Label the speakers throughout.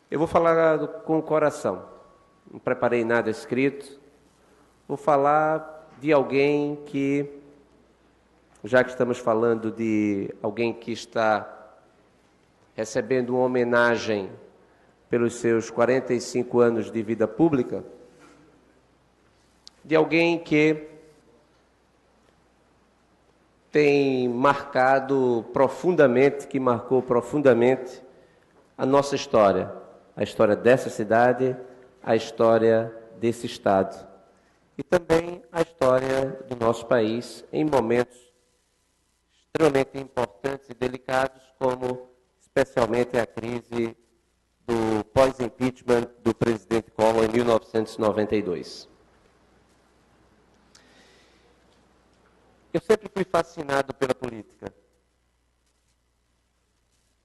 Speaker 1: Eu vou falar com o coração. Não preparei nada escrito. Vou falar de alguém que, já que estamos falando de alguém que está recebendo uma homenagem pelos seus 45 anos de vida pública, de alguém que tem marcado profundamente, que marcou profundamente a nossa história, a história dessa cidade, a história desse estado e também a história do nosso país em momentos extremamente importantes e delicados, como especialmente a crise do pós-impeachment do presidente Collor em 1992. Eu sempre fui fascinado pela política.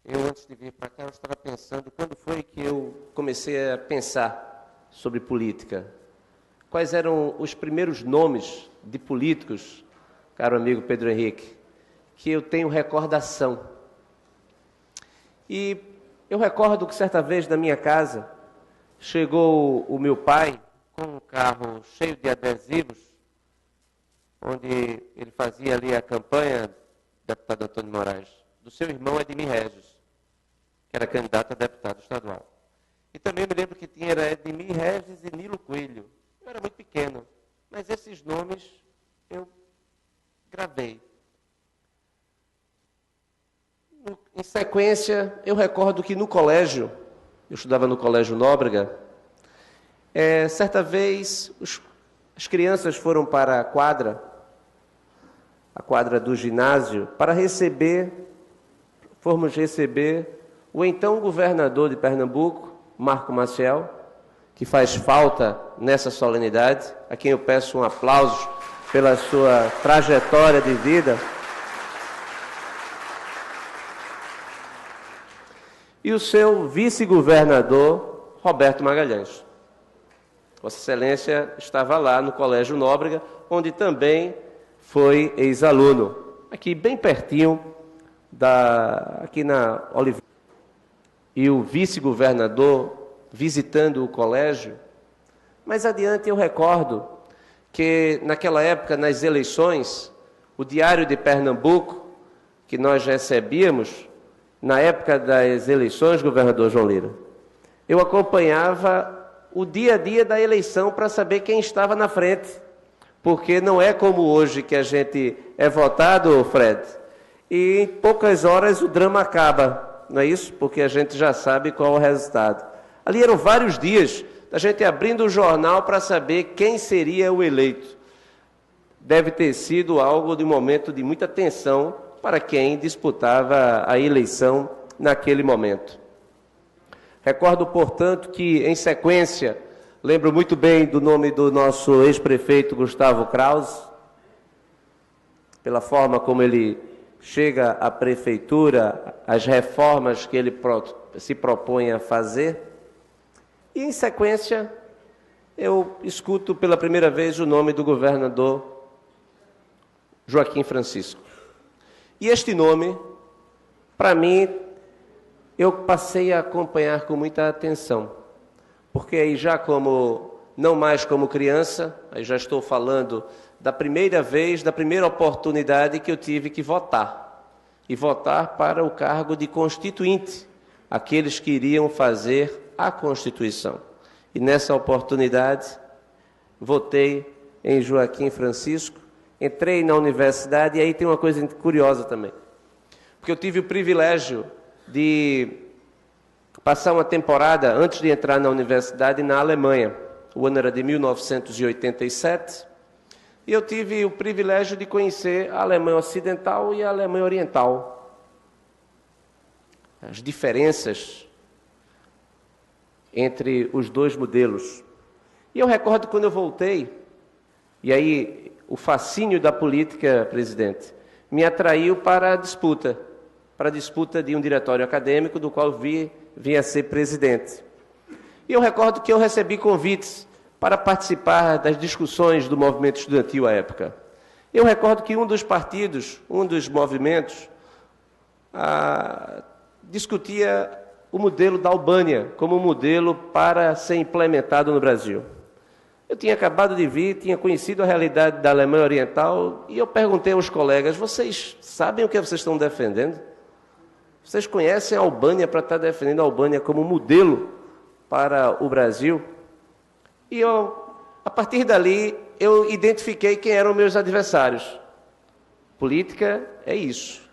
Speaker 1: Eu, antes de vir para cá, eu estava pensando quando foi que eu comecei a pensar sobre política. Quais eram os primeiros nomes de políticos, caro amigo Pedro Henrique, que eu tenho recordação. E eu recordo que certa vez na minha casa chegou o meu pai com um carro cheio de adesivos, onde ele fazia ali a campanha, deputado Antônio Moraes, do seu irmão Edmir Regis, que era candidato a deputado estadual. E também me lembro que tinha Edmir Regis e Nilo Coelho. Eu era muito pequeno, mas esses nomes eu gravei. Em sequência, eu recordo que no colégio, eu estudava no Colégio Nóbrega, certa vez as crianças foram para a quadra do ginásio, para fomos receber o então governador de Pernambuco, Marco Maciel, que faz falta nessa solenidade, a quem eu peço um aplauso pela sua trajetória de vida. E o seu vice-governador, Roberto Magalhães. Vossa Excelência estava lá no Colégio Nóbrega, onde também foi ex-aluno, aqui bem pertinho, aqui na Oliveira. E o vice-governador visitando o colégio. Mais adiante eu recordo que naquela época, nas eleições, o Diário de Pernambuco, que nós recebíamos, na época das eleições, governador João Lira, eu acompanhava o dia a dia da eleição para saber quem estava na frente, porque não é como hoje que a gente é votado, Fred, e em poucas horas o drama acaba, não é isso? Porque a gente já sabe qual é o resultado. Ali eram vários dias da gente abrindo o jornal para saber quem seria o eleito. Deve ter sido algo de um momento de muita tensão para quem disputava a eleição naquele momento. Recordo, portanto, que, em sequência, lembro muito bem do nome do nosso ex-prefeito Gustavo Krause, pela forma como ele chega à prefeitura, as reformas que ele se propõe a fazer. E, em sequência, eu escuto pela primeira vez o nome do governador Joaquim Francisco. E este nome, para mim, eu passei a acompanhar com muita atenção, porque aí já não mais como criança, aí já estou falando da primeira vez, da primeira oportunidade que eu tive que votar, e votar para o cargo de constituinte, aqueles que iriam fazer a Constituição. E nessa oportunidade, votei em Joaquim Francisco, entrei na universidade, e aí tem uma coisa curiosa também, porque eu tive o privilégio de passar uma temporada, antes de entrar na universidade, na Alemanha. O ano era de 1987, e eu tive o privilégio de conhecer a Alemanha Ocidental e a Alemanha Oriental. As diferenças entre os dois modelos. E eu recordo quando eu voltei, e aí o fascínio da política, presidente, me atraiu para a disputa de um diretório acadêmico, do qual vim a ser presidente. E eu recordo que eu recebi convites para participar das discussões do movimento estudantil à época. Eu recordo que um dos partidos, um dos movimentos, discutia o modelo da Albânia como modelo para ser implementado no Brasil. Eu tinha acabado de vir, tinha conhecido a realidade da Alemanha Oriental e eu perguntei aos colegas, vocês sabem o que vocês estão defendendo? Vocês conhecem a Albânia para estar defendendo a Albânia como modelo para o Brasil? E a partir dali, eu identifiquei quem eram meus adversários. Política é isso.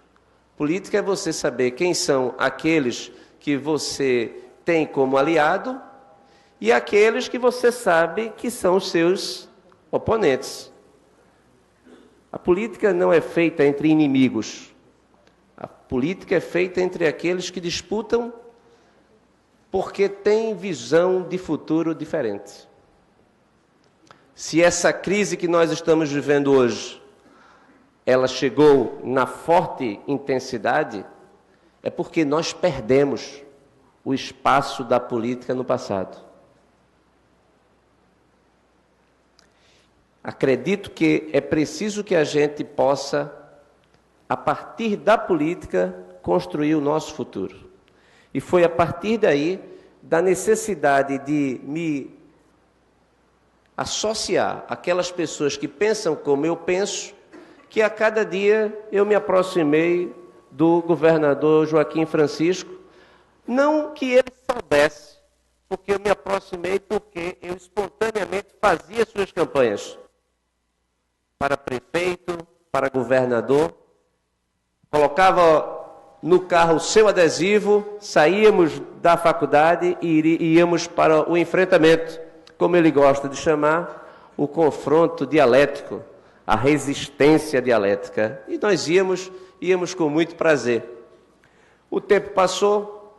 Speaker 1: Política é você saber quem são aqueles que você tem como aliado e aqueles que você sabe que são os seus oponentes. A política não é feita entre inimigos. A política é feita entre aqueles que disputam porque têm visão de futuro diferente. Se essa crise que nós estamos vivendo hoje, ela chegou na forte intensidade, é porque nós perdemos o espaço da política no passado. Acredito que é preciso que a gente possa, a partir da política, construir o nosso futuro. E foi a partir daí, da necessidade de me associar àquelas pessoas que pensam como eu penso, que a cada dia eu me aproximei do governador Joaquim Francisco, não que ele soubesse, porque eu me aproximei porque eu espontaneamente fazia suas campanhas para prefeito, para governador, colocava no carro o seu adesivo, saíamos da faculdade e íamos para o enfrentamento, como ele gosta de chamar, o confronto dialético, a resistência dialética. E nós íamos com muito prazer. O tempo passou,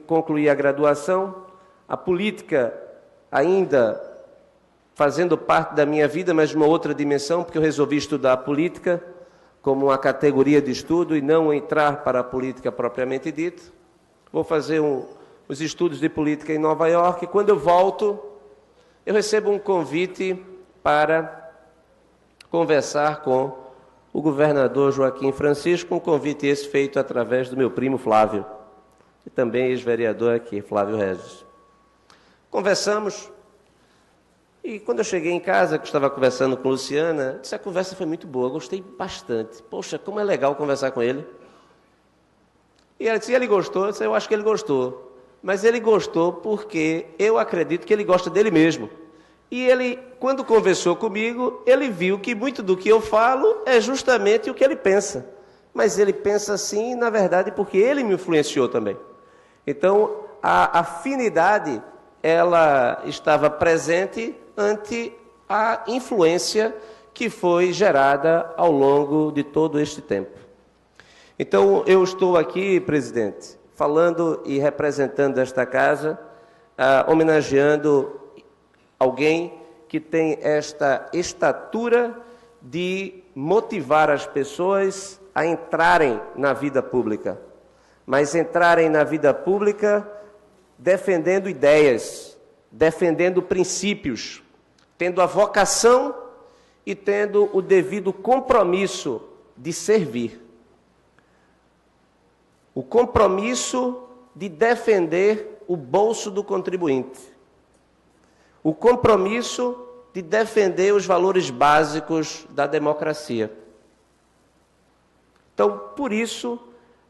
Speaker 1: concluí a graduação, a política ainda fazendo parte da minha vida, mas de uma outra dimensão, porque eu resolvi estudar a política como uma categoria de estudo e não entrar para a política propriamente dita. Vou fazer os estudos de política em Nova York, e quando eu volto, eu recebo um convite para conversar com o governador Joaquim Francisco, um convite esse feito através do meu primo Flávio, que também é ex-vereador aqui, Flávio Regis. Conversamos, e quando eu cheguei em casa, que estava conversando com Luciana, disse, a conversa foi muito boa, gostei bastante. Poxa, como é legal conversar com ele. E ela disse, ele gostou? Eu disse, eu acho que ele gostou. Mas ele gostou porque eu acredito que ele gosta dele mesmo. E ele, quando conversou comigo, ele viu que muito do que eu falo é justamente o que ele pensa. Mas ele pensa assim, na verdade, porque ele me influenciou também. Então, a afinidade, ela estava presente ante a influência que foi gerada ao longo de todo este tempo. Então, eu estou aqui, presidente, falando e representando esta casa, homenageando alguém que tem esta estatura de motivar as pessoas a entrarem na vida pública, mas entrarem na vida pública defendendo ideias, defendendo princípios, tendo a vocação e tendo o devido compromisso de servir. O compromisso de defender o bolso do contribuinte. O compromisso de defender os valores básicos da democracia. Então, por isso,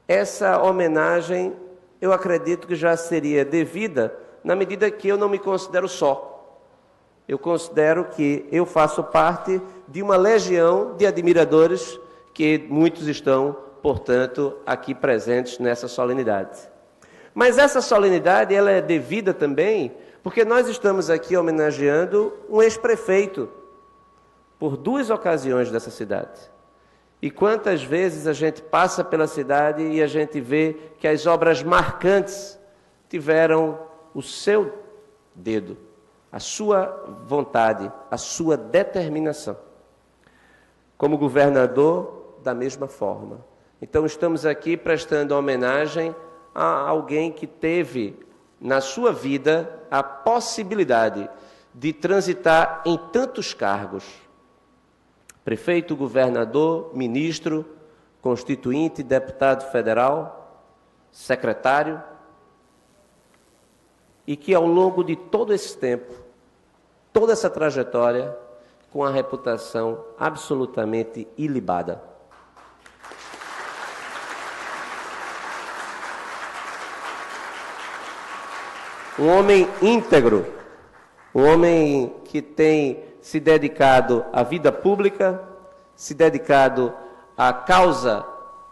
Speaker 1: essa homenagem, eu acredito que já seria devida, na medida que eu não me considero só. Eu considero que eu faço parte de uma legião de admiradores que muitos estão, portanto, aqui presentes nessa solenidade. Mas essa solenidade, ela é devida também porque nós estamos aqui homenageando um ex-prefeito por 2 ocasiões dessa cidade. E quantas vezes a gente passa pela cidade e a gente vê que as obras marcantes tiveram o seu dedo, a sua vontade, a sua determinação. Como governador, da mesma forma. Então, estamos aqui prestando homenagem a alguém que teve, na sua vida, a possibilidade de transitar em tantos cargos. Prefeito, governador, ministro, constituinte, deputado federal, secretário, e que ao longo de todo esse tempo, toda essa trajetória, com a reputação absolutamente ilibada. Um homem íntegro, um homem que tem se dedicado à vida pública, se dedicado à causa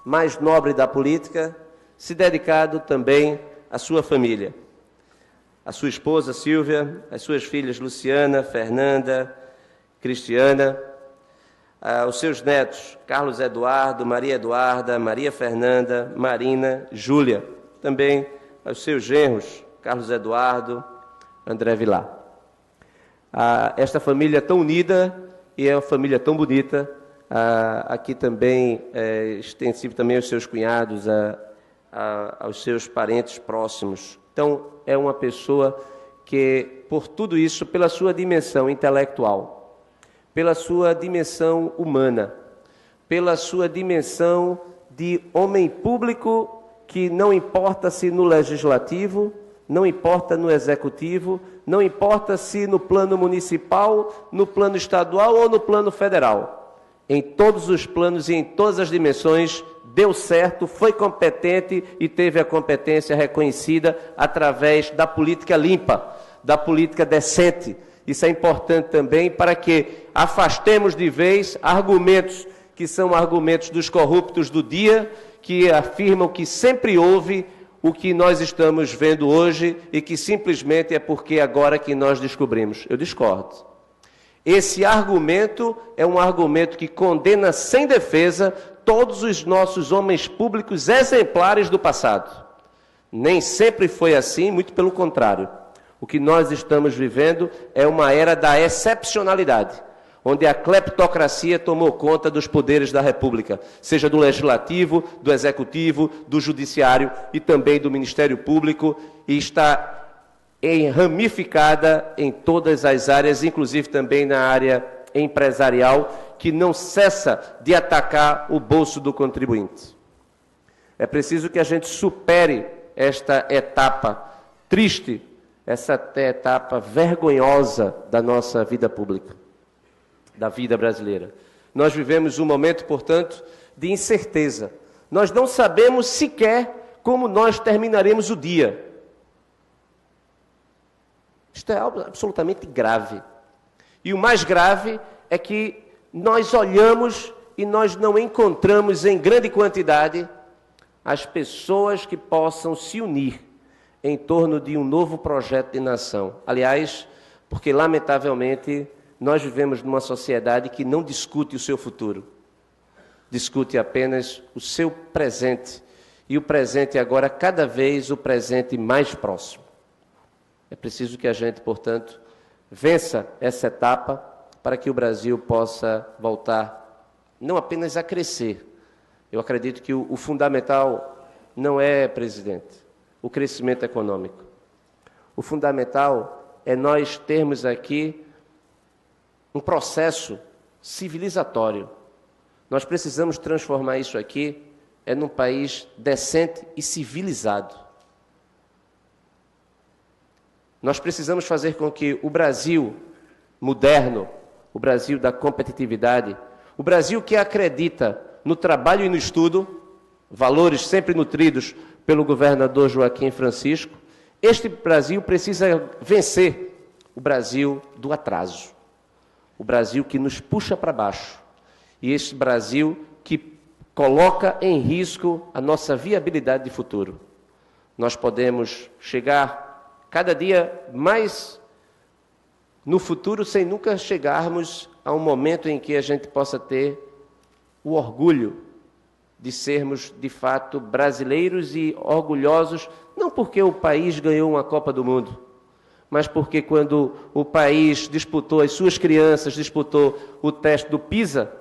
Speaker 1: mais nobre da política, se dedicado também à sua família. A sua esposa Silvia, as suas filhas Luciana, Fernanda, Cristiana, os seus netos Carlos Eduardo, Maria Eduarda, Maria Fernanda, Marina, Júlia. Também aos seus genros Carlos Eduardo, André Vilar. Esta família tão unida e é uma família tão bonita. Aqui também extensivo também aos seus cunhados, aos seus parentes próximos. Então, é uma pessoa que, por tudo isso, pela sua dimensão intelectual, pela sua dimensão humana, pela sua dimensão de homem público que não importa se no legislativo, não importa no executivo, não importa se no plano municipal, no plano estadual ou no plano federal. Em todos os planos e em todas as dimensões, deu certo, foi competente e teve a competência reconhecida através da política limpa, da política decente. Isso é importante também para que afastemos de vez argumentos que são argumentos dos corruptos do dia, que afirmam que sempre houve o que nós estamos vendo hoje e que simplesmente é porque agora que nós descobrimos. Eu discordo. Esse argumento é um argumento que condena sem defesa todos os nossos homens públicos exemplares do passado. Nem sempre foi assim, muito pelo contrário. O que nós estamos vivendo é uma era da excepcionalidade, onde a cleptocracia tomou conta dos poderes da República, seja do Legislativo, do Executivo, do Judiciário e também do Ministério Público, e está ramificada em todas as áreas, inclusive também na área empresarial, que não cessa de atacar o bolso do contribuinte. É preciso que a gente supere esta etapa triste, essa etapa vergonhosa da nossa vida pública, da vida brasileira. Nós vivemos um momento, portanto, de incerteza. Nós não sabemos sequer como nós terminaremos o dia. Isto é algo absolutamente grave. E o mais grave é que nós olhamos e nós não encontramos em grande quantidade as pessoas que possam se unir em torno de um novo projeto de nação. Aliás, porque lamentavelmente nós vivemos numa sociedade que não discute o seu futuro, discute apenas o seu presente. E o presente agora, cada vez o presente mais próximo. É preciso que a gente, portanto, vença essa etapa para que o Brasil possa voltar não apenas a crescer. Eu acredito que o fundamental não é, presidente, o crescimento econômico. O fundamental é nós termos aqui um processo civilizatório. Nós precisamos transformar isso aqui num país decente e civilizado. Nós precisamos fazer com que o Brasil moderno, o Brasil da competitividade, o Brasil que acredita no trabalho e no estudo, valores sempre nutridos pelo governador Joaquim Francisco, este Brasil precisa vencer o Brasil do atraso, o Brasil que nos puxa para baixo, e este Brasil que coloca em risco a nossa viabilidade de futuro. Nós podemos chegar cada dia mais no futuro, sem nunca chegarmos a um momento em que a gente possa ter o orgulho de sermos, de fato, brasileiros e orgulhosos, não porque o país ganhou uma Copa do Mundo, mas porque quando o país disputou, as suas crianças disputou o teste do PISA,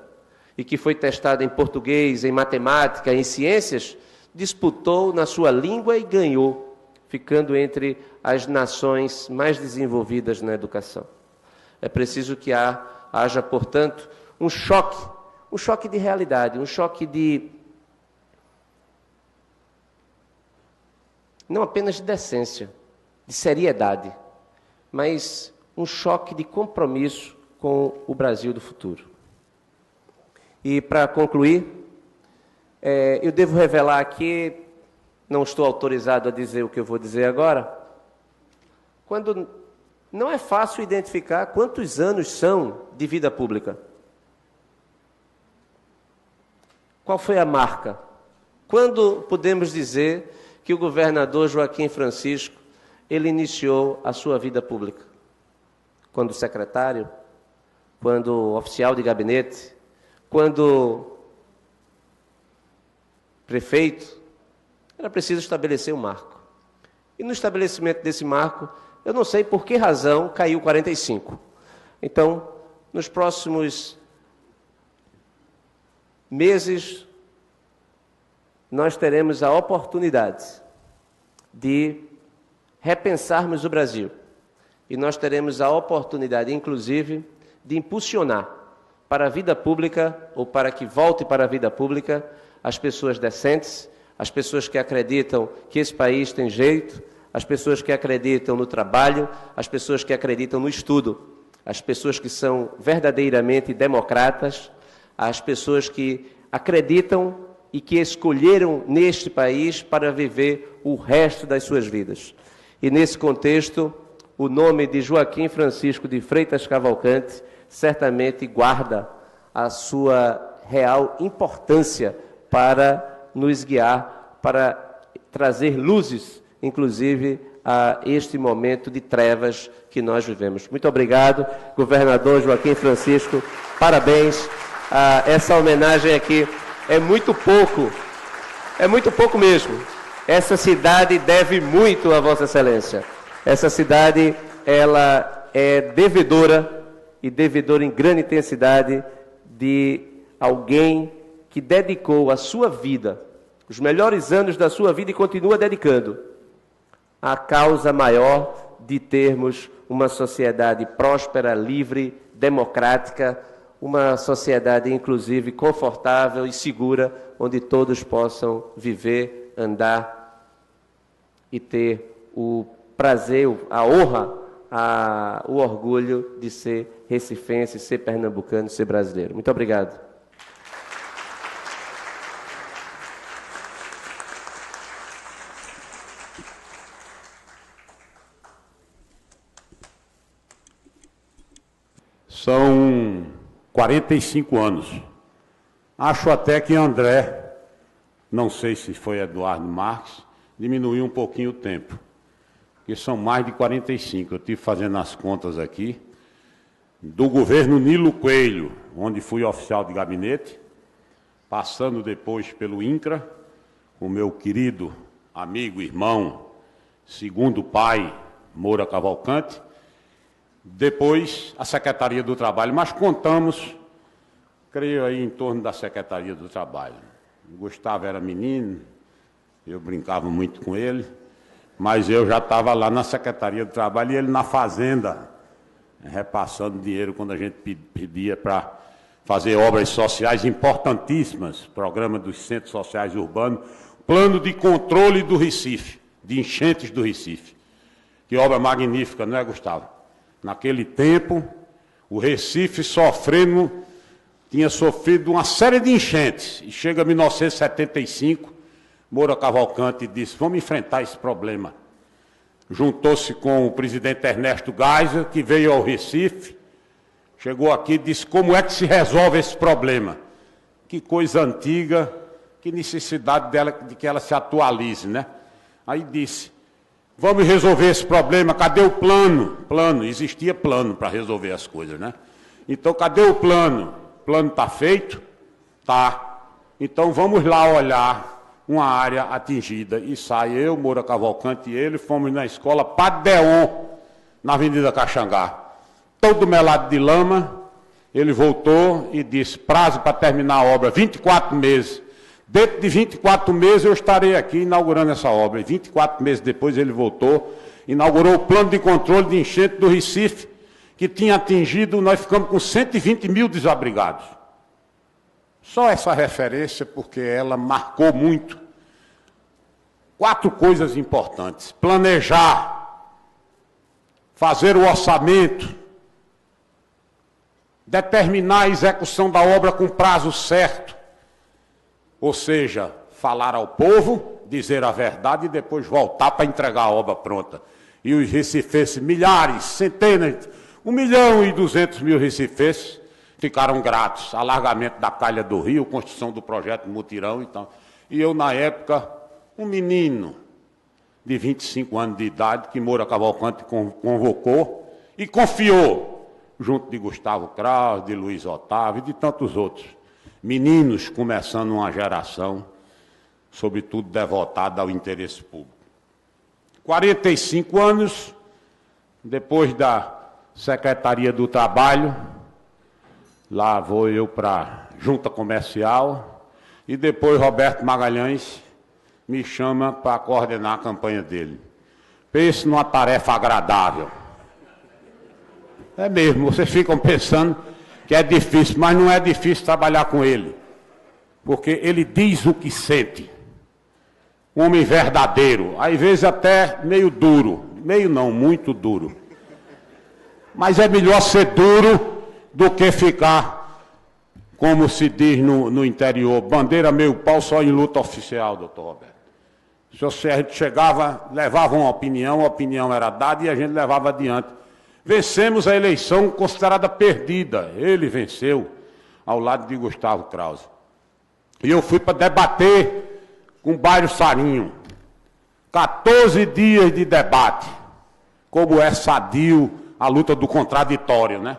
Speaker 1: e que foi testado em português, em matemática, em ciências, disputou na sua língua e ganhou, ficando entre as nações mais desenvolvidas na educação. É preciso que haja, portanto, um choque de realidade, um choque de não apenas de decência, de seriedade, mas um choque de compromisso com o Brasil do futuro. E, para concluir, eu devo revelar aqui, não estou autorizado a dizer o que eu vou dizer agora, quando não é fácil identificar quantos anos são de vida pública. Qual foi a marca? Quando podemos dizer que o governador Joaquim Francisco, ele iniciou a sua vida pública? Quando secretário? Quando oficial de gabinete? Quando prefeito? Era preciso estabelecer um marco. E no estabelecimento desse marco, eu não sei por que razão caiu 45. Então, nos próximos meses, nós teremos a oportunidade de repensarmos o Brasil. E nós teremos a oportunidade, inclusive, de impulsionar para a vida pública, ou para que volte para a vida pública, as pessoas decentes, as pessoas que acreditam que esse país tem jeito, as pessoas que acreditam no trabalho, as pessoas que acreditam no estudo, as pessoas que são verdadeiramente democratas, as pessoas que acreditam e que escolheram neste país para viver o resto das suas vidas. E nesse contexto, o nome de Joaquim Francisco de Freitas Cavalcante certamente guarda a sua real importância para nos guiar, para trazer luzes, inclusive, a este momento de trevas que nós vivemos. Muito obrigado, governador Joaquim Francisco, parabéns. Essa homenagem aqui é muito pouco mesmo. Essa cidade deve muito a Vossa Excelência. Essa cidade, ela é devedora, e devedora em grande intensidade, de alguém que dedicou a sua vida, os melhores anos da sua vida, e continua dedicando, à causa maior de termos uma sociedade próspera, livre, democrática, uma sociedade, inclusive, confortável e segura, onde todos possam viver, andar e ter o prazer, a honra, o orgulho de ser recifense, ser pernambucano, ser brasileiro. Muito obrigado.
Speaker 2: São 45 anos. Acho até que André, não sei se foi Eduardo Marques, diminuiu um pouquinho o tempo, que são mais de 45. Eu estive fazendo as contas aqui, do governo Nilo Coelho, onde fui oficial de gabinete, passando depois pelo INCRA, o meu querido amigo, irmão, segundo pai, Moura Cavalcante, depois a Secretaria do Trabalho, mas contamos, creio aí, em torno da Secretaria do Trabalho. O Gustavo era menino, eu brincava muito com ele, mas eu já estava lá na Secretaria do Trabalho e ele na Fazenda, repassando dinheiro quando a gente pedia para fazer obras sociais importantíssimas, programa dos centros sociais urbanos, plano de controle do Recife, de enchentes do Recife. Que obra magnífica, não é, Gustavo? Naquele tempo, o Recife tinha sofrido uma série de enchentes, e chega 1975, Moura Cavalcante disse, vamos enfrentar esse problema. Juntou-se com o presidente Ernesto Geisel, que veio ao Recife, chegou aqui e disse, como é que se resolve esse problema? Que coisa antiga, que necessidade dela de que ela se atualize, né? Aí disse, vamos resolver esse problema, cadê o plano? Plano, existia plano para resolver as coisas, né? Então, cadê o plano? O plano está feito? Tá. Então, vamos lá olhar uma área atingida. E sai eu, Moura Cavalcante e ele, fomos na escola Padre Deon, na Avenida Caxangá. Todo melado de lama, ele voltou e disse, prazo para terminar a obra, 24 meses. Dentro de 24 meses eu estarei aqui inaugurando essa obra. E 24 meses depois ele voltou, inaugurou o plano de controle de enchente do Recife, que tinha atingido, nós ficamos com 120 mil desabrigados. Só essa referência, porque ela marcou muito 4 coisas importantes: planejar, fazer o orçamento, determinar a execução da obra com prazo certo, ou seja, falar ao povo, dizer a verdade e depois voltar para entregar a obra pronta. E os recifenses, milhares, centenas, 1.200.000 recifenses ficaram gratos. Alargamento da calha do rio, construção do projeto Mutirão e tal. E eu, na época, um menino de 25 anos de idade, que Moura Cavalcante convocou e confiou, junto de Gustavo Krause, de Luiz Otávio e de tantos outros. Meninos começando uma geração, sobretudo devotada ao interesse público. 45 anos, depois da Secretaria do Trabalho, lá vou eu para a Junta Comercial, e depois Roberto Magalhães me chama para coordenar a campanha dele. Pense numa tarefa agradável. É mesmo, vocês ficam pensando que é difícil, mas não é difícil trabalhar com ele, porque ele diz o que sente. Um homem verdadeiro, às vezes até meio duro, meio não, muito duro. Mas é melhor ser duro do que ficar, como se diz no interior, bandeira meio pau só em luta oficial, doutor Roberto. Se a gente chegava, levava uma opinião, a opinião era dada e a gente levava adiante. Vencemos a eleição considerada perdida. Ele venceu ao lado de Gustavo Krause. E eu fui para debater com Bairro Sarinho. 14 dias de debate. Como é sadio a luta do contraditório, né?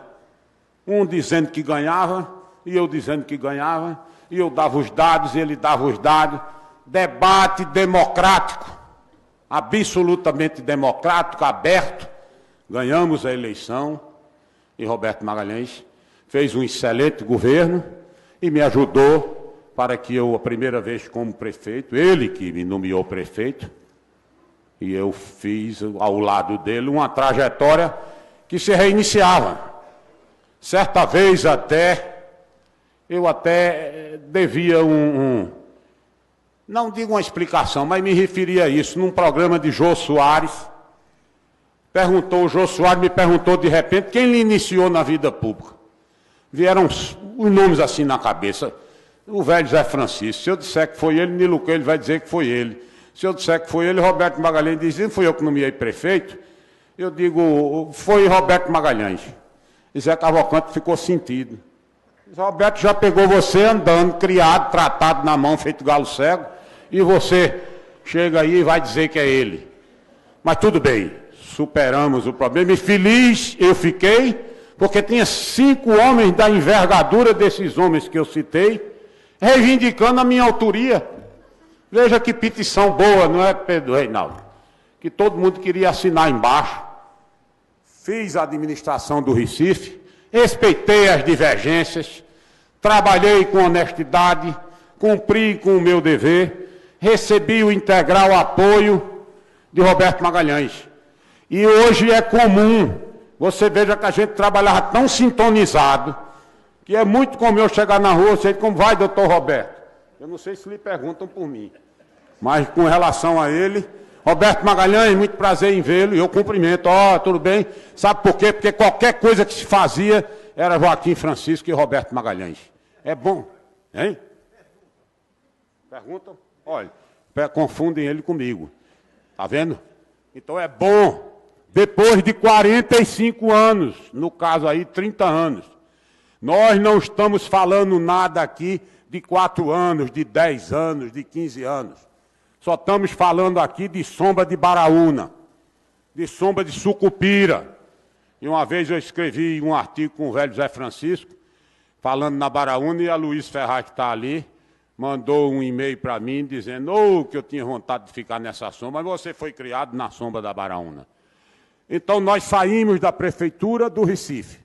Speaker 2: Um dizendo que ganhava, e eu dizendo que ganhava, e eu dava os dados, e ele dava os dados. Debate democrático, absolutamente democrático, aberto. Ganhamos a eleição, e Roberto Magalhães fez um excelente governo e me ajudou para que eu, a primeira vez como prefeito, ele que me nomeou prefeito, e eu fiz ao lado dele uma trajetória que se reiniciava. Certa vez eu até devia não digo uma explicação, mas me referia a isso, num programa de Jô Soares. O Jô Soares me perguntou de repente quem lhe iniciou na vida pública. Vieram os nomes assim na cabeça. O velho Zé Francisco. Se eu disser que foi ele, Nilo Coelho vai dizer que foi ele. Se eu disser que foi ele, Roberto Magalhães diz, não foi eu que nomeei prefeito. Eu digo, foi Roberto Magalhães. E Zé Cavalcante ficou sentido. Roberto já pegou você andando, criado, tratado na mão, feito galo cego, e você chega aí e vai dizer que é ele. Mas tudo bem, superamos o problema, e feliz eu fiquei, porque tinha 5 homens da envergadura desses homens que eu citei, reivindicando a minha autoria. Veja que petição boa, não é, Pedro Reinaldo? Que todo mundo queria assinar embaixo. Fiz a administração do Recife, respeitei as divergências, trabalhei com honestidade, cumpri com o meu dever, recebi o integral apoio de Roberto Magalhães. E hoje é comum, você veja que a gente trabalhava tão sintonizado, que é muito comum eu chegar na rua, sei como vai, doutor Roberto? Eu não sei se lhe perguntam por mim, mas com relação a ele, Roberto Magalhães, muito prazer em vê-lo, e eu cumprimento, tudo bem, sabe por quê? Porque qualquer coisa que se fazia era Joaquim Francisco e Roberto Magalhães. É bom, hein? Perguntam? Olha, confundem ele comigo, tá vendo? Então é bom, depois de 45 anos, no caso aí 30 anos, nós não estamos falando nada aqui de 4 anos, de 10 anos, de 15 anos. Só estamos falando aqui de sombra de Baraúna, de sombra de Sucupira. E uma vez eu escrevi um artigo com o velho Zé Francisco, falando na Baraúna, e a Luiz Ferraz, que está ali, mandou um e-mail para mim dizendo que eu tinha vontade de ficar nessa sombra, mas você foi criado na sombra da Baraúna. Então nós saímos da prefeitura do Recife.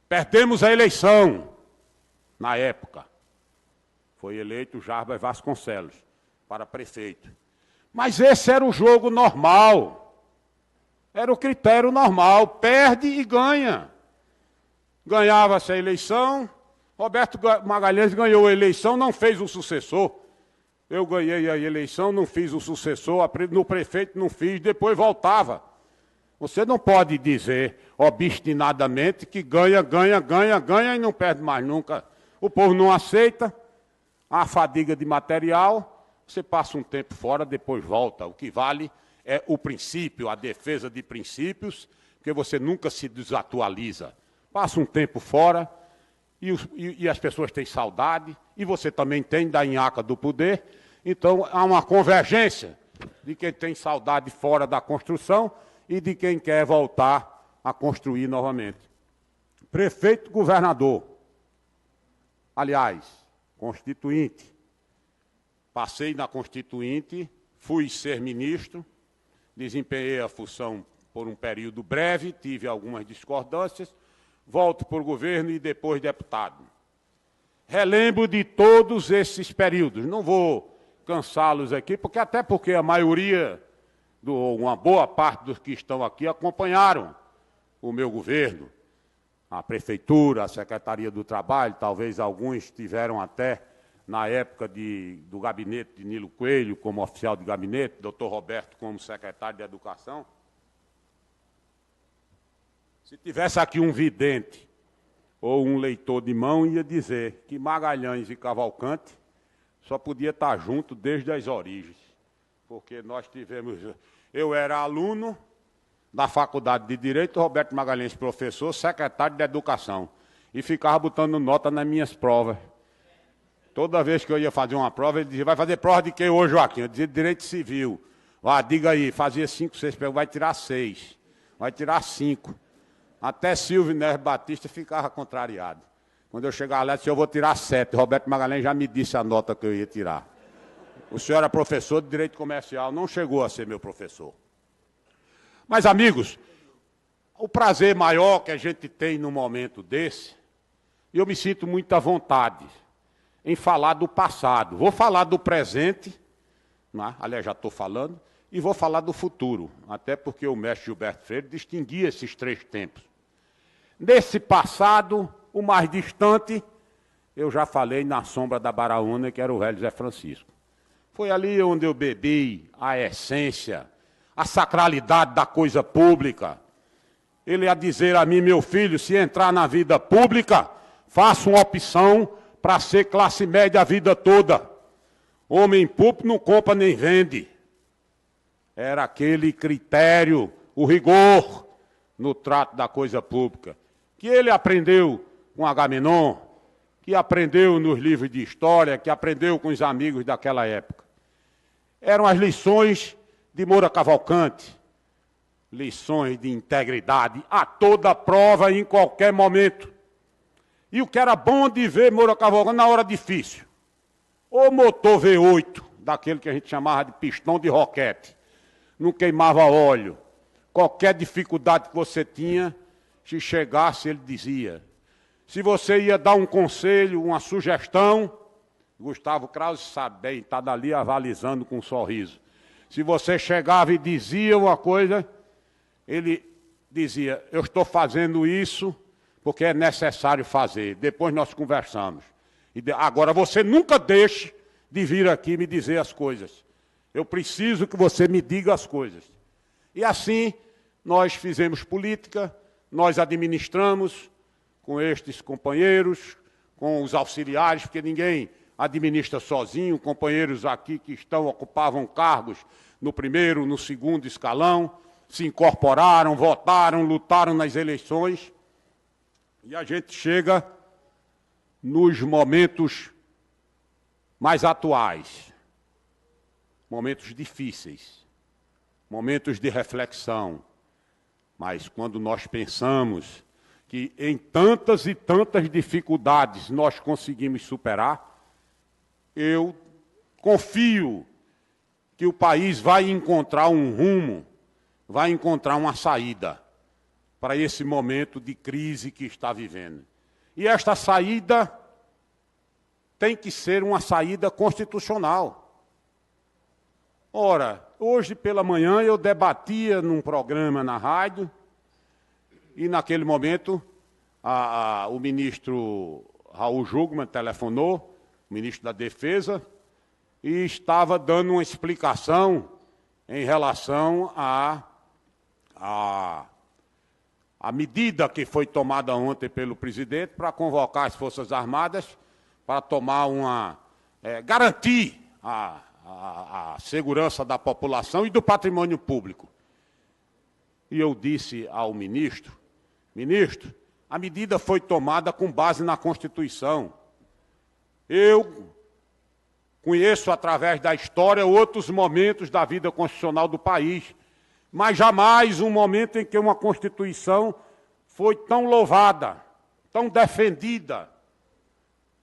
Speaker 2: Perdemos a eleição, na época. Foi eleito Jarbas Vasconcelos para prefeito. Mas esse era o jogo normal. Era o critério normal. Perde e ganha. Ganhava-se a eleição. Roberto Magalhães ganhou a eleição, não fez um sucessor. Eu ganhei a eleição, não fiz o sucessor, no prefeito não fiz, depois voltava. Você não pode dizer obstinadamente que ganha, ganha, ganha, ganha e não perde mais nunca. O povo não aceita, a fadiga de material, você passa um tempo fora, depois volta. O que vale é o princípio, a defesa de princípios, porque você nunca se desatualiza. Passa um tempo fora e as pessoas têm saudade, e você também tem da nhaca do poder. Então, há uma convergência de quem tem saudade fora da construção e de quem quer voltar a construir novamente. Prefeito, governador. Aliás, constituinte. Passei na constituinte, fui ser ministro, desempenhei a função por um período breve, tive algumas discordâncias, volto para o governo e depois deputado. Relembro de todos esses períodos, não vou cansá-los aqui, até porque a maioria, uma boa parte dos que estão aqui acompanharam o meu governo, a prefeitura, a Secretaria do Trabalho, talvez alguns estiveram até na época do gabinete de Nilo Coelho como oficial de gabinete, doutor Roberto como secretário de Educação. Se tivesse aqui um vidente ou um leitor de mão, ia dizer que Magalhães e Cavalcante só podia estar junto desde as origens, porque nós tivemos... Eu era aluno da Faculdade de Direito, Roberto Magalhães, professor, secretário de Educação, e ficava botando nota nas minhas provas. Toda vez que eu ia fazer uma prova, ele dizia, vai fazer prova de quê hoje, Joaquim? Eu dizia, Direito Civil. Ah, diga aí, fazia 5, 6 perguntas, vai tirar 6, vai tirar 5. Até Silvio Neves Batista ficava contrariado. Quando eu chegava lá, eu disse, eu vou tirar 7. Roberto Magalhães já me disse a nota que eu ia tirar. O senhor era professor de Direito Comercial, não chegou a ser meu professor. Mas, amigos, o prazer maior que a gente tem num momento desse, e eu me sinto muito à vontade em falar do passado. Vou falar do presente, né? Aliás, já estou falando, e vou falar do futuro, até porque o mestre Gilberto Freire distinguia esses 3 tempos. Nesse passado, o mais distante, eu já falei na sombra da Baraúna, que era o velho Zé Francisco. Foi ali onde eu bebi a essência, a sacralidade da coisa pública. Ele ia dizer a mim, meu filho, se entrar na vida pública, faça uma opção para ser classe média a vida toda. Homem público não compra nem vende. Era aquele critério, o rigor no trato da coisa pública, que ele aprendeu com Agamenon, que aprendeu nos livros de história, que aprendeu com os amigos daquela época. Eram as lições de Moura Cavalcante, lições de integridade a toda prova e em qualquer momento. E o que era bom de ver Moura Cavalcante na hora difícil, o motor V8, daquele que a gente chamava de pistão de roquete, não queimava óleo. Qualquer dificuldade que você tinha, se chegasse, ele dizia. Se você ia dar um conselho, uma sugestão, Gustavo Krause sabe bem, está dali avalizando com um sorriso. Se você chegava e dizia uma coisa, ele dizia, eu estou fazendo isso porque é necessário fazer. Depois nós conversamos. Agora você nunca deixe de vir aqui me dizer as coisas. Eu preciso que você me diga as coisas. E assim, nós fizemos política, nós administramos com estes companheiros, com os auxiliares, porque ninguém administra sozinho, companheiros aqui que ocupavam cargos no primeiro, no segundo escalão, se incorporaram, votaram, lutaram nas eleições. E a gente chega nos momentos mais atuais, momentos difíceis, momentos de reflexão. Mas quando nós pensamos que em tantas e tantas dificuldades nós conseguimos superar, eu confio que o país vai encontrar um rumo, vai encontrar uma saída para esse momento de crise que está vivendo. E esta saída tem que ser uma saída constitucional. Ora, hoje pela manhã eu debatia num programa na rádio, e naquele momento o ministro Raul Jungmann telefonou, o ministro da Defesa, e estava dando uma explicação em relação à medida que foi tomada ontem pelo presidente para convocar as Forças Armadas para tomar garantir a segurança da população e do patrimônio público. E eu disse ao ministro, a medida foi tomada com base na Constituição. Eu conheço, através da história, outros momentos da vida constitucional do país, mas jamais um momento em que uma Constituição foi tão louvada, tão defendida,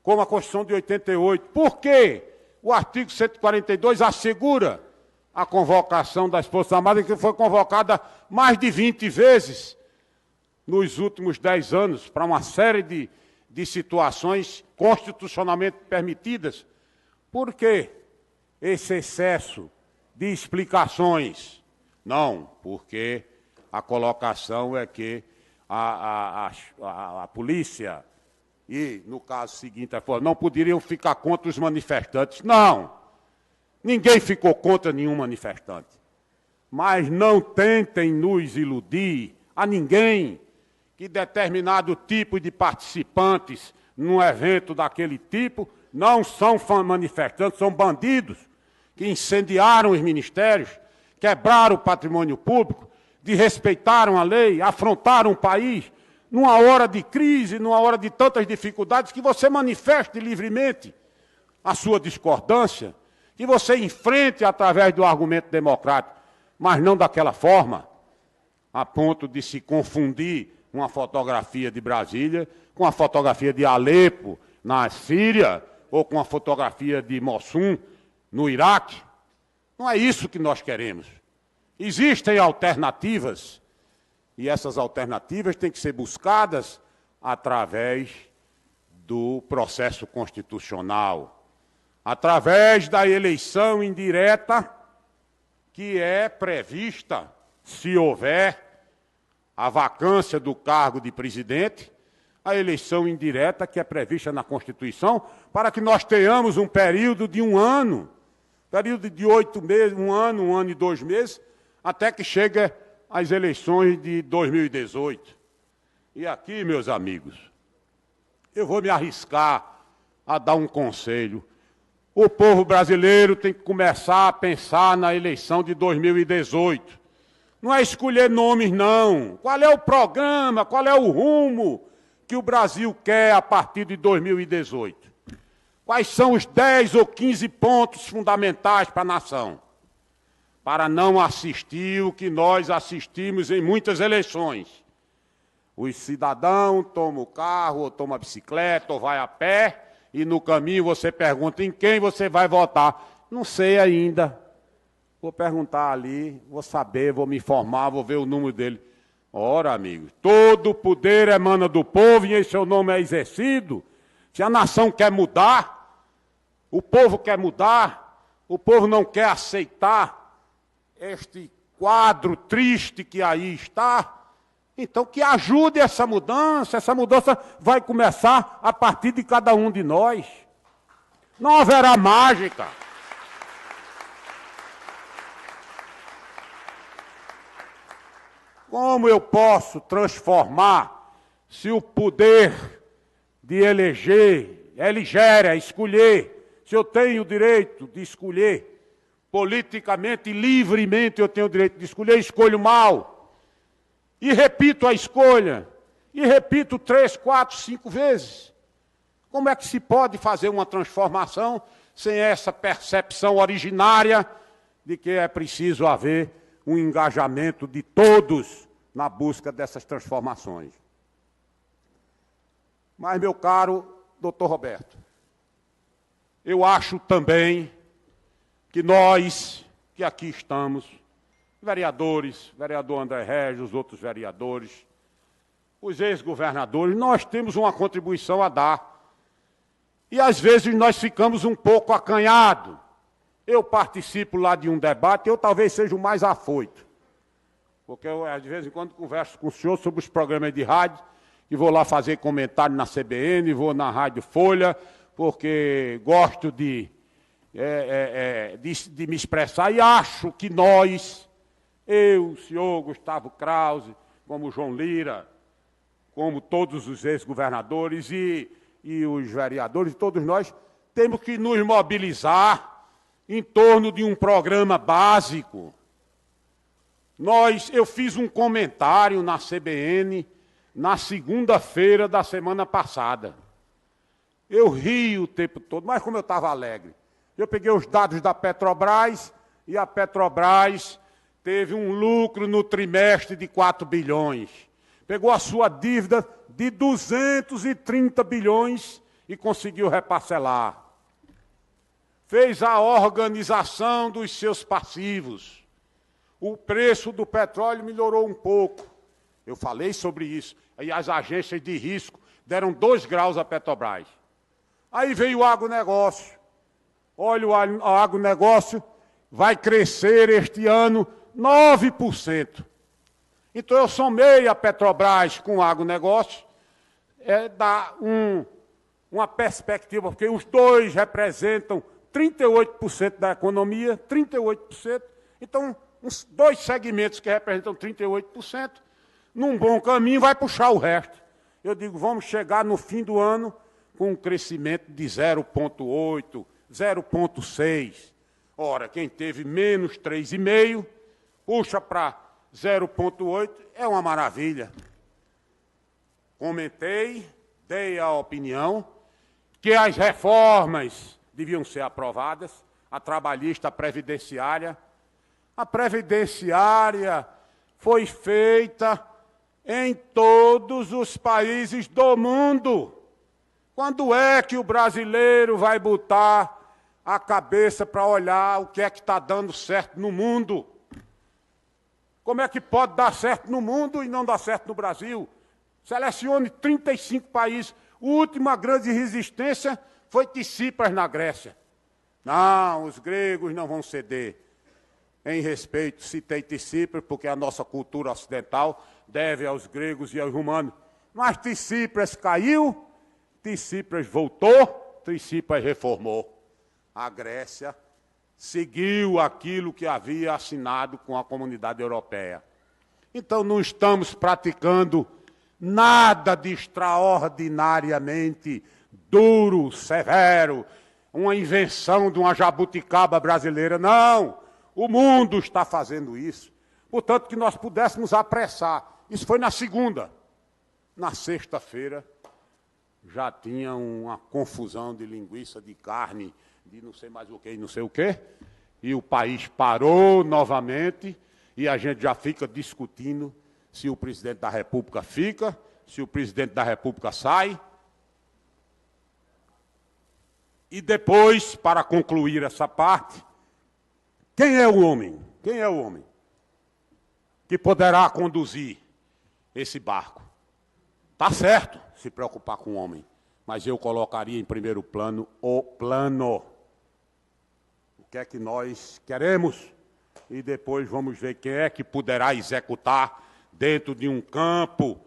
Speaker 2: como a Constituição de 88. Por quê? O artigo 142 assegura a convocação das Forças Armadas, que foi convocada mais de 20 vezes nos últimos 10 anos, para uma série de situações constitucionalmente permitidas. Por que esse excesso de explicações? Não, porque a colocação é que a polícia e, no caso seguinte, não poderiam ficar contra os manifestantes. Não, ninguém ficou contra nenhum manifestante. Mas não tentem nos iludir a ninguém que determinado tipo de participantes num evento daquele tipo não são manifestantes, são bandidos que incendiaram os ministérios, quebraram o patrimônio público, desrespeitaram a lei, afrontaram o país, numa hora de crise, numa hora de tantas dificuldades, que você manifeste livremente a sua discordância, que você enfrente através do argumento democrático, mas não daquela forma, a ponto de se confundir uma fotografia de Brasília com a fotografia de Alepo, na Síria, ou com a fotografia de Mossum, no Iraque. Não é isso que nós queremos. Existem alternativas, e essas alternativas têm que ser buscadas através do processo constitucional, através da eleição indireta, que é prevista, se houver a vacância do cargo de presidente, a eleição indireta que é prevista na Constituição, para que nós tenhamos um período de 1 ano, período de 8 meses, 1 ano e 2 meses, até que chegue às eleições de 2018. E aqui, meus amigos, eu vou me arriscar a dar um conselho. O povo brasileiro tem que começar a pensar na eleição de 2018. Não é escolher nomes, não. Qual é o programa, qual é o rumo que o Brasil quer a partir de 2018? Quais são os 10 ou 15 pontos fundamentais para a nação? Para não assistir o que nós assistimos em muitas eleições. Os cidadãos tomam o carro, ou tomam a bicicleta, ou vai a pé, e no caminho você pergunta em quem você vai votar. Não sei ainda. Vou perguntar ali, vou saber, vou me informar, vou ver o número dele. Ora, amigos, todo o poder emana do povo e em seu nome é exercido. Se a nação quer mudar, o povo quer mudar, o povo não quer aceitar este quadro triste que aí está, então que ajude essa mudança vai começar a partir de cada um de nós. Não haverá mágica. Como eu posso transformar, se o poder de eleger, escolher, se eu tenho o direito de escolher, politicamente e livremente eu tenho o direito de escolher, escolho mal. E repito a escolha, e repito 3, 4, 5 vezes. Como é que se pode fazer uma transformação sem essa percepção originária de que é preciso haver um engajamento de todos na busca dessas transformações? Mas, meu caro doutor Roberto, eu acho também que nós, que aqui estamos, vereadores, vereador André Regis, os outros vereadores, os ex-governadores, nós temos uma contribuição a dar. E, às vezes, nós ficamos um pouco acanhados. Eu participo lá de um debate, eu talvez seja o mais afoito. Porque eu, de vez em quando, converso com o senhor sobre os programas de rádio, e vou lá fazer comentário na CBN, vou na Rádio Folha, porque gosto de de me expressar, e acho que nós, eu, o senhor Gustavo Krause, como João Lira, como todos os ex-governadores e os vereadores, todos nós, temos que nos mobilizar em torno de um programa básico. Eu fiz um comentário na CBN na segunda-feira da semana passada. Eu ri o tempo todo, mas como eu estava alegre. Eu peguei os dados da Petrobras e a Petrobras teve um lucro no trimestre de 4 bilhões. Pegou a sua dívida de 230 bilhões e conseguiu reparcelar. Fez a organização dos seus passivos. O preço do petróleo melhorou um pouco. Eu falei sobre isso. Aí as agências de risco deram 2 graus à Petrobras. Aí veio o agronegócio. Olha, o agronegócio vai crescer este ano 9%. Então eu somei a Petrobras com o agronegócio, dá uma perspectiva, porque os dois representam 38% da economia, 38%. Então, os 2 segmentos que representam 38%, num bom caminho, vai puxar o resto. Eu digo, vamos chegar no fim do ano com um crescimento de 0,8%, 0,6%. Ora, quem teve menos 3,5%, puxa para 0,8%, é uma maravilha. Comentei, dei a opinião que as reformas deviam ser aprovadas, a trabalhista, a previdenciária. A previdenciária foi feita em todos os países do mundo. Quando é que o brasileiro vai botar a cabeça para olhar o que é que está dando certo no mundo? Como é que pode dar certo no mundo e não dar certo no Brasil? Selecione 35 países. A última grande resistência foi Tsipras na Grécia. Não, os gregos não vão ceder. Em respeito, citei Tsipras, porque a nossa cultura ocidental deve aos gregos e aos romanos. Mas Tsipras caiu, Tsipras voltou, Tsipras reformou. A Grécia seguiu aquilo que havia assinado com a comunidade europeia. Então não estamos praticando nada de extraordinariamente duro, severo, uma invenção de uma jabuticaba brasileira. Não, o mundo está fazendo isso. Portanto, que nós pudéssemos apressar. Isso foi na segunda. Na sexta-feira, já tinha uma confusão de linguiça, de carne, de não sei mais o que e não sei o quê. E o país parou novamente e a gente já fica discutindo se o presidente da República fica, se o presidente da República sai. E depois, para concluir essa parte, quem é o homem? Quem é o homem que poderá conduzir esse barco? Está certo se preocupar com o homem, mas eu colocaria em primeiro plano o plano. O que é que nós queremos? E depois vamos ver quem é que poderá executar dentro de um campo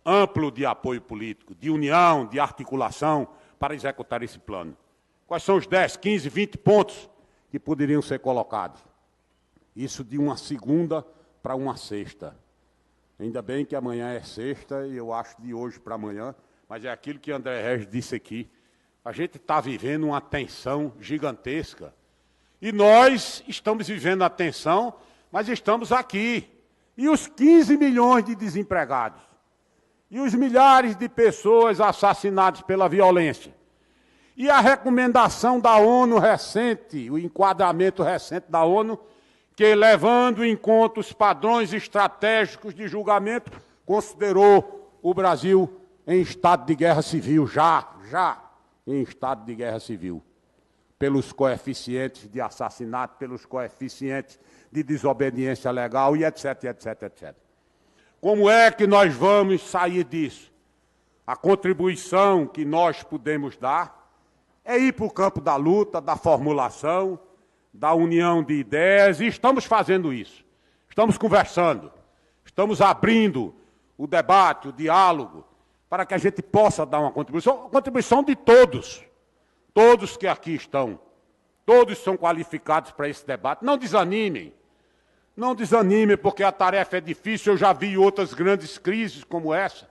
Speaker 2: amplo de apoio político, de união, de articulação, para executar esse plano. Quais são os 10, 15, 20 pontos que poderiam ser colocados? Isso de uma segunda para uma sexta. Ainda bem que amanhã é sexta, e eu acho de hoje para amanhã, mas é aquilo que André Regis disse aqui. A gente está vivendo uma tensão gigantesca. E nós estamos vivendo a tensão, mas estamos aqui. E os 15 milhões de desempregados? E os milhares de pessoas assassinadas pela violência? E a recomendação da ONU recente, o enquadramento recente da ONU, que, levando em conta os padrões estratégicos de julgamento, considerou o Brasil em estado de guerra civil, já em estado de guerra civil, pelos coeficientes de assassinato, pelos coeficientes de desobediência legal e etc, etc, etc. Como é que nós vamos sair disso? A contribuição que nós podemos dar é ir para o campo da luta, da formulação, da união de ideias, e estamos fazendo isso. Estamos conversando, estamos abrindo o debate, o diálogo, para que a gente possa dar uma contribuição de todos que aqui estão. Todos são qualificados para esse debate. Não desanimem. Não desanimem, porque a tarefa é difícil. Eu já vi outras grandes crises como essa.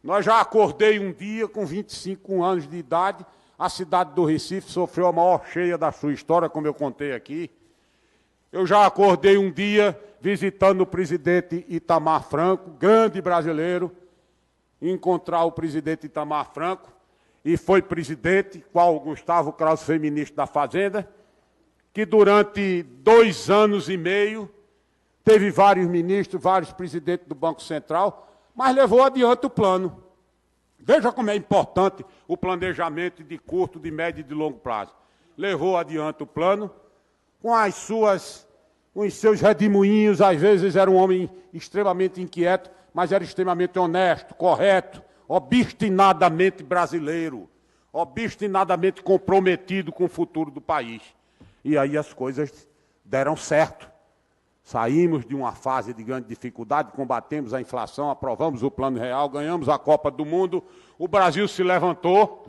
Speaker 2: Nós já acordei um dia, com 25 anos de idade, a cidade do Recife sofreu a maior cheia da sua história, como eu contei aqui. Eu já acordei um dia visitando o presidente Itamar Franco, grande brasileiro, encontrar o presidente Itamar Franco, e foi presidente, qual Gustavo Krause foi ministro da Fazenda, que durante 2 anos e meio teve vários ministros, vários presidentes do Banco Central, mas levou adiante o plano. Veja como é importante o planejamento de curto, de médio e de longo prazo. Levou adiante o plano, com os seus redemoinhos, às vezes era um homem extremamente inquieto, mas era extremamente honesto, correto, obstinadamente brasileiro, obstinadamente comprometido com o futuro do país. E aí as coisas deram certo. Saímos de uma fase de grande dificuldade, combatemos a inflação, aprovamos o Plano Real, ganhamos a Copa do Mundo, o Brasil se levantou,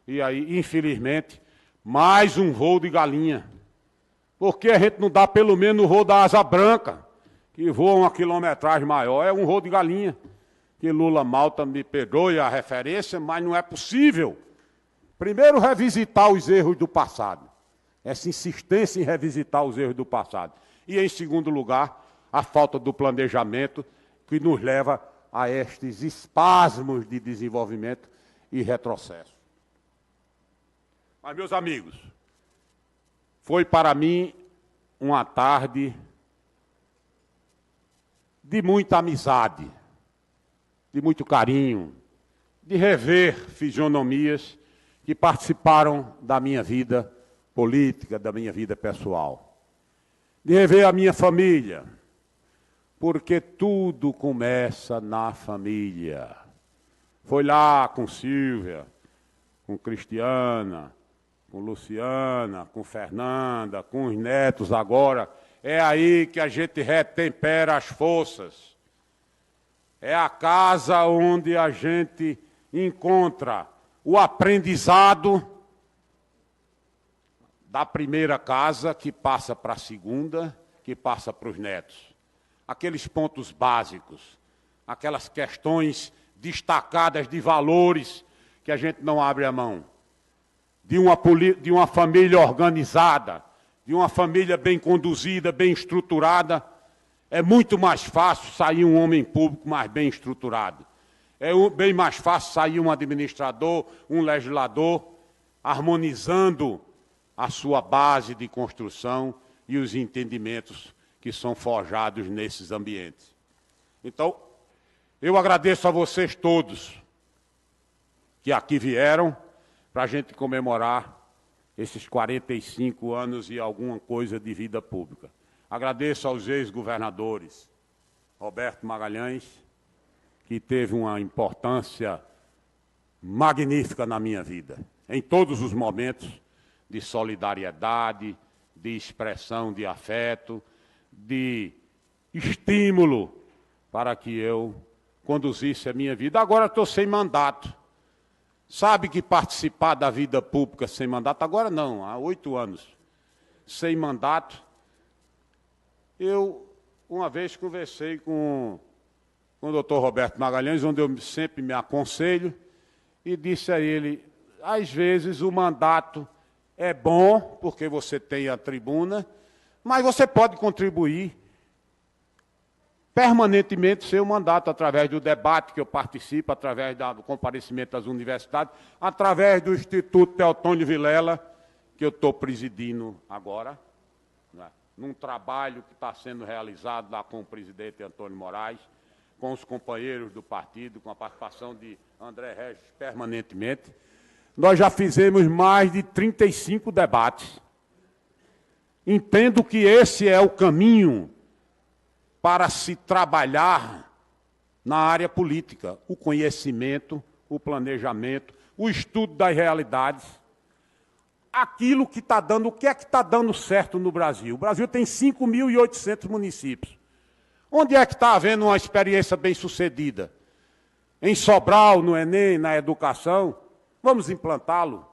Speaker 2: e aí, infelizmente, mais um voo de galinha. Por que a gente não dá pelo menos o voo da asa branca, que voa uma quilometragem maior? É um voo de galinha. Que Lula Malta me perdoe a referência, mas não é possível. Primeiro, revisitar os erros do passado. Essa insistência em revisitar os erros do passado. E, em segundo lugar, a falta do planejamento que nos leva a estes espasmos de desenvolvimento e retrocesso. Mas, meus amigos, foi para mim uma tarde de muita amizade, de muito carinho, de rever fisionomias que participaram da minha vida política, da minha vida pessoal. De rever a minha família, porque tudo começa na família. Foi lá com Silvia, com Cristiana, com Luciana, com Fernanda, com os netos agora. É aí que a gente retempera as forças. É a casa onde a gente encontra o aprendizado da primeira casa, que passa para a segunda, que passa para os netos. Aqueles pontos básicos, aquelas questões destacadas de valores que a gente não abre a mão. De uma família organizada, de uma família bem conduzida, bem estruturada, é muito mais fácil sair um homem público mais bem estruturado. É bem mais fácil sair um administrador, um legislador, harmonizando a sua base de construção e os entendimentos que são forjados nesses ambientes. Então, eu agradeço a vocês todos que aqui vieram para a gente comemorar esses 45 anos e alguma coisa de vida pública. Agradeço aos ex-governadores, Roberto Magalhães, que teve uma importância magnífica na minha vida, em todos os momentos de solidariedade, de expressão de afeto, de estímulo para que eu conduzisse a minha vida. Agora estou sem mandato. Sabe que participar da vida pública sem mandato, agora não, há 8 anos, sem mandato. Eu, uma vez, conversei com o doutor Roberto Magalhães, onde eu sempre me aconselho, e disse a ele, às vezes o mandato é bom, porque você tem a tribuna, mas você pode contribuir permanentemente seu mandato, através do debate que eu participo, através do comparecimento das universidades, através do Instituto Teotônio Vilela, que eu estou presidindo agora, né, num trabalho que está sendo realizado lá com o presidente Antônio Moraes, com os companheiros do partido, com a participação de André Regis permanentemente. Nós já fizemos mais de 35 debates. Entendo que esse é o caminho para se trabalhar na área política, o conhecimento, o planejamento, o estudo das realidades, aquilo que está dando, o que é que está dando certo no Brasil. O Brasil tem 5.800 municípios. Onde é que está havendo uma experiência bem-sucedida? Em Sobral, no Enem, na educação? Vamos implantá-lo.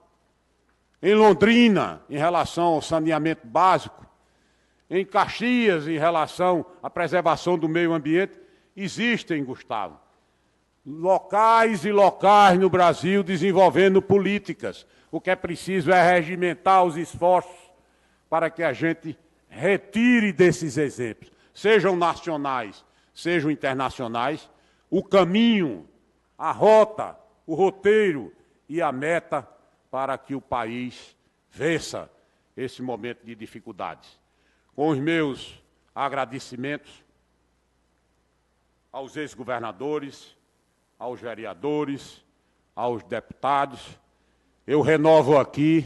Speaker 2: em Londrina, em relação ao saneamento básico, em Caxias, em relação à preservação do meio ambiente, existem, Gustavo, locais e locais no Brasil desenvolvendo políticas. O que é preciso é regimentar os esforços para que a gente retire desses exemplos, sejam nacionais, sejam internacionais, o caminho, a rota, o roteiro e a meta para que o país vença esse momento de dificuldades. Com os meus agradecimentos aos ex-governadores, aos vereadores, aos deputados, eu renovo aqui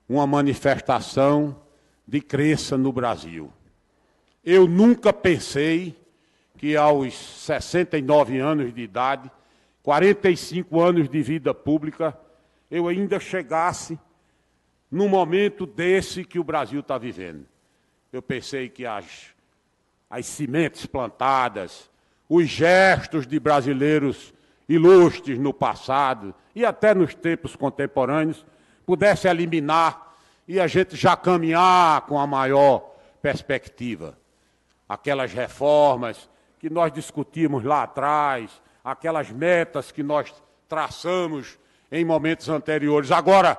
Speaker 2: uma manifestação de crença no Brasil. Eu nunca pensei que aos 69 anos de idade, 45 anos de vida pública, eu ainda chegasse num momento desse que o Brasil está vivendo. Eu pensei que as sementes plantadas, os gestos de brasileiros ilustres no passado e até nos tempos contemporâneos pudessem eliminar e a gente já caminhar com a maior perspectiva. Aquelas reformas que nós discutimos lá atrás, aquelas metas que nós traçamos em momentos anteriores. Agora,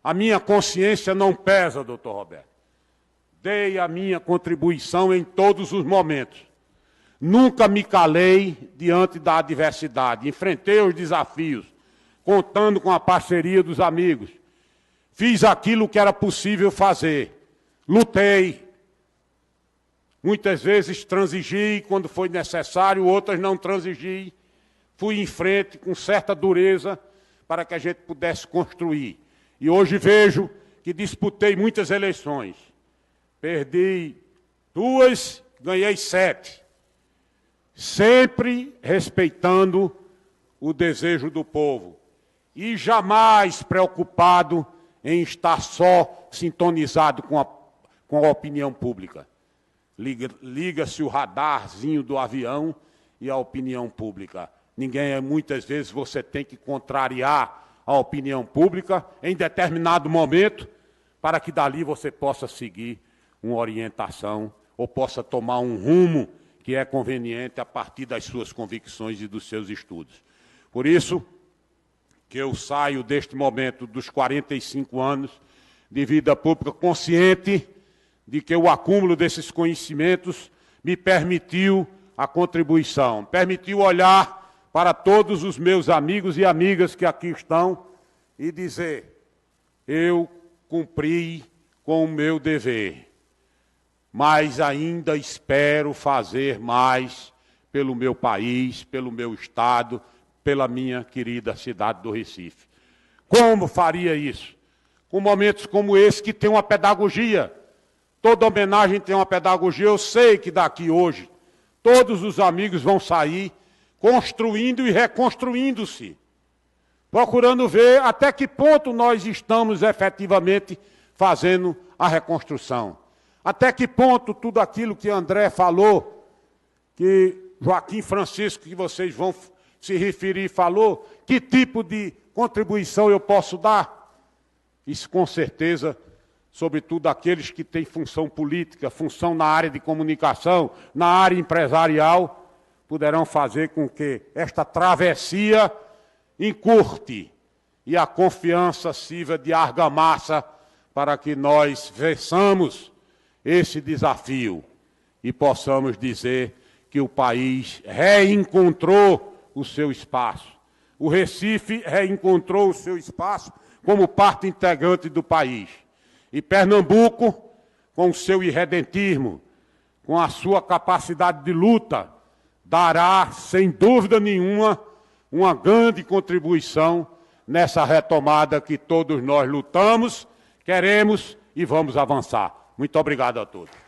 Speaker 2: a minha consciência não pesa, doutor Roberto. Dei a minha contribuição em todos os momentos. Nunca me calei diante da adversidade. Enfrentei os desafios, contando com a parceria dos amigos. Fiz aquilo que era possível fazer. Lutei. Muitas vezes transigi quando foi necessário, outras não transigi. Fui em frente com certa dureza para que a gente pudesse construir. E hoje vejo que disputei muitas eleições. Perdi 2, ganhei 7. Sempre respeitando o desejo do povo. E jamais preocupado em estar só sintonizado com a opinião pública. Liga-se o radarzinho do avião e a opinião pública. Muitas vezes você tem que contrariar a opinião pública em determinado momento para que dali você possa seguir uma orientação ou possa tomar um rumo que é conveniente a partir das suas convicções e dos seus estudos. Por isso que eu saio deste momento dos 45 anos de vida pública consciente de que o acúmulo desses conhecimentos me permitiu a contribuição, permitiu olhar para todos os meus amigos e amigas que aqui estão e dizer: eu cumpri com o meu dever, mas ainda espero fazer mais pelo meu país, pelo meu estado, pela minha querida cidade do Recife. Como faria isso? Com momentos como esse que tem uma pedagogia. Toda homenagem tem uma pedagogia. Eu sei que daqui hoje todos os amigos vão sair construindo e reconstruindo-se, procurando ver até que ponto nós estamos efetivamente fazendo a reconstrução. Até que ponto tudo aquilo que André falou, que Joaquim Francisco, que vocês vão se referir, falou, que tipo de contribuição eu posso dar? Isso com certeza, sobretudo aqueles que têm função política, função na área de comunicação, na área empresarial, poderão fazer com que esta travessia encurte e a confiança sirva de argamassa para que nós vençamos esse desafio e possamos dizer que o país reencontrou o seu espaço. O Recife reencontrou o seu espaço como parte integrante do país. E Pernambuco, com o seu irredentismo, com a sua capacidade de luta, dará, sem dúvida nenhuma, uma grande contribuição nessa retomada que todos nós lutamos, queremos e vamos avançar. Muito obrigado a todos.